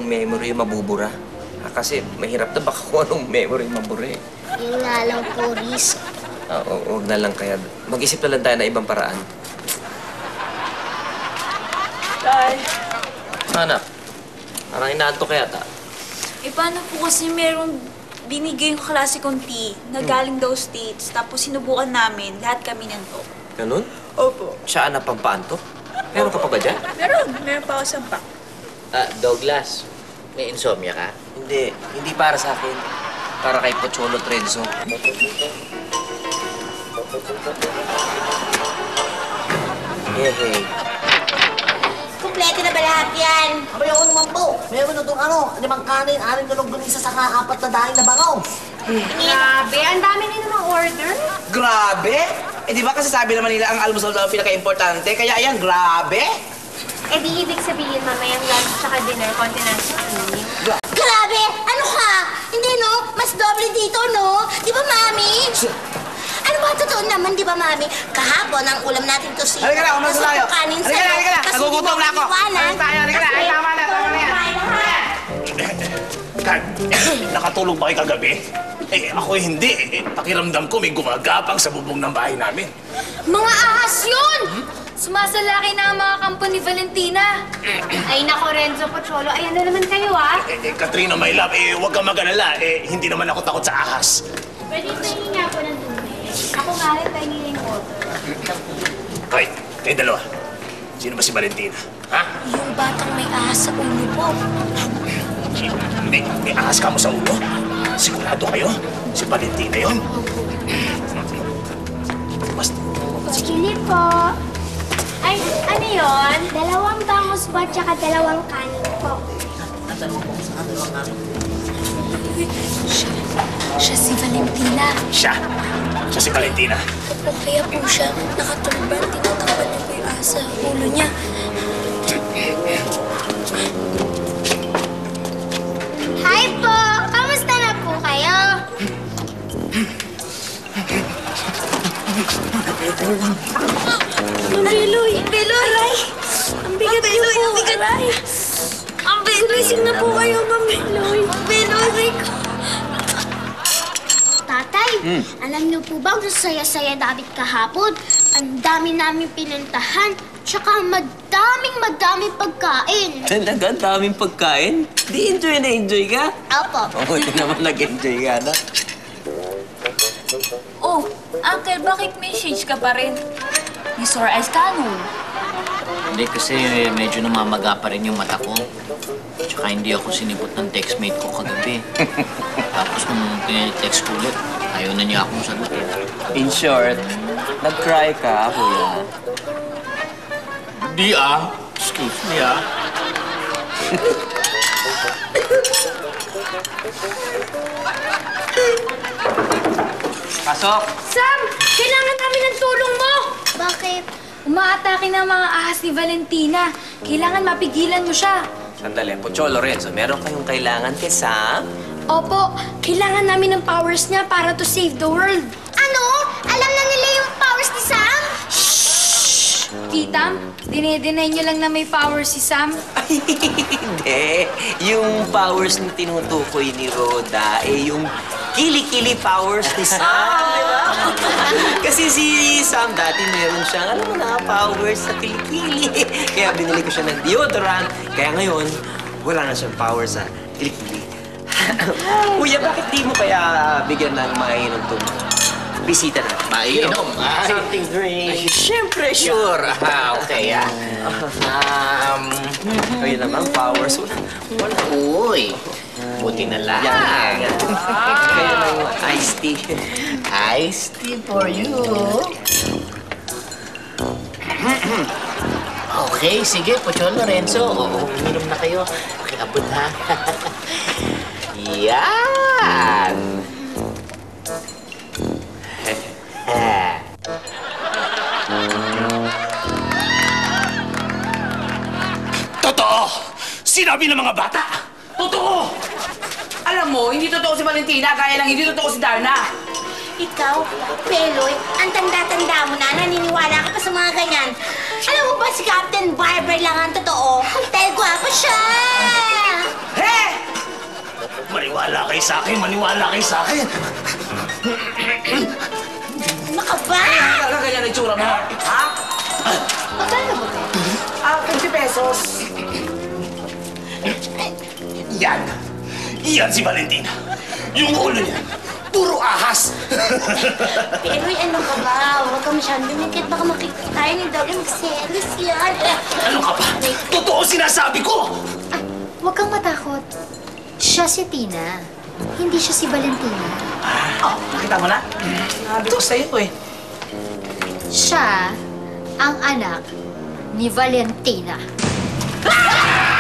anong memory yung mabubura. Kasi mahirap na baka kung anong memory mabura eh. Yun nga lang po, risk. Huwag na lang kaya. Mag-isip na lang tayo na ibang paraan. Tay. Anak, parang inaanto kaya ta. Eh, paano po kasi merong binigay yung klase kong tea na galing daw States, tapos sinubukan namin, lahat kami nanto. Ganun? Opo. Siya na pampaanto? Meron ka pa ba dyan? Meron pa ako sa pack. Douglas, may insomnia ka? Hindi para sa akin. Para kay Pocholo Trenzo. Hey. Kompleto na ba lahat yan? Abay ako naman po. Meron na itong 5 kanin, 6 na longganisa, saka 4 na daing na bangaw. Grabe, ang dami nila ng order. Grabe? Di ba kasi sabi naman nila ang almusal daw ang pinaka-importante? Kaya ayan, grabe! Eh di ibig sabihin mamayang lunch tsaka dinner, konti na sa evening. Grabe! Ano ka? Hindi no? Mas doble dito no? Di ba, Mami? Ano ba? Totoo naman, di ba, Mami? Kahapon ang ulam natin to si... Halika na, umalis tayo. Halika na. Nagugutom na ako. Umalis tayo, halika na. Ay, tama na yan. Nakatulog ba kayo kagabi? Ako hindi. Pakiramdam ko may gumagapang sa bubong ng bahay namin. Mga ahas yun! Sumasalaki na ang mga kampo ni Valentina. Ay, nako, Renzo Pocholo. Ayan na naman kayo, Katrina, my love, huwag kang mag-alala. Hindi naman ako takot sa ahas. Pwede tayo nga po ng tubig. Ako nga rin tayo ng water. Hoy, kayo dalawa. Sino ba si Valentina? Ha? Yung batang may ahas sa ulo po. May ahas ka mo sa ulo? Sigurado kayo? Si Valentina yun? Basta. Chili po. Ay, ano yun? 2 bangus po at saka 2 kanin po. Siya si Valentina. Siya si Valentina. O kaya po siya nakatulban, tinatapan niya po yung ahas sa ulo niya. Hi po! Kamusta na po kayo? Beloy! Aray! Ang bigat niyo po! Aray! Ang bigat na po kayo, Ma'am Beloy! Beloy! Tatay, alam niyo po ba, saya-saya David kahapon? Ang dami namin pinuntahan, tsaka madaming pagkain. Talaga, daming pagkain. Di enjoy na enjoy ka? Opo. Oo, hindi naman nag-enjoy ka na. Oh, Uncle, bakit may shades ka pa rin? May sore eyes ka, no? Hindi kasi medyo namamaga pa rin yung mata ko. Tsaka hindi ako sinipot ng textmate ko kagabi. Tapos nung text ko ulit, ayaw na niya akong sagutin. In short, nag-cry ka, kuya. Di Excuse me Pasok! Sam! Kailangan namin ng tulong mo! Bakit? Umaatake na ang mga ahas ni Valentina. Kailangan mapigilan mo siya. Sandali, Pocholo Renzo, meron kayong kailangan kay Sam? Opo, kailangan namin ng powers niya para to save the world. Ano? Alam na nila yung powers ni Sam? Tita, dinedeny niyo lang na may powers si Sam. Ay, hindi. Yung powers na tinutukoy ni Rhoda, yung kili-kili powers ni Sam, di ba? Kasi si Sam dati meron siyang, alam mo na, powers sa kilikili. Kaya binili ko siya ng deodorant. Kaya ngayon, wala na siyang powers sa kilikili. Kuya, bakit di mo kaya bigyan ng mainom itong bisita na? Mainom? Something drink. Siyempre, sure. Okay, Kayo naman, powers. Wala. Uy, buti na lang. Yan. Kayo ng iced tea. Iced tea for you. Okay, sige, Pocholo, Lorenzo. Uminom na kayo. Pakiabot, ha? Yan! Totoo! Sinabi ng mga bata! Totoo! Alam mo, hindi totoo si Valentina, kaya lang hindi totoo si Darna. Ikaw, Peloy, ang tanda-tanda mo na, naniniwala ka pa sa mga ganyan. Alam mo ba si Captain Barber lang ang totoo? Dahil gwapo siya! sa akin, maniwala kayo sa akin. Ano ka ba? Talaga ganyan ang itsura mo? Ha? Magkano ba ito? 50 pesos. Yan. Yan si Valentina. Yung ulo niya, puro ahas. Pero ano ka ba? Huwag ka masyadong dumikit. Baka makikita tayo ni Dobby. Magselos yan. Ano ka ba? Totoo sinasabi ko! Huwag kang matakot. Siya si Tina. Hindi siya si Valentina. Oh, nakita mo na? Sabi ko sa'yo eh. Siya ang anak ni Valentina. Ah!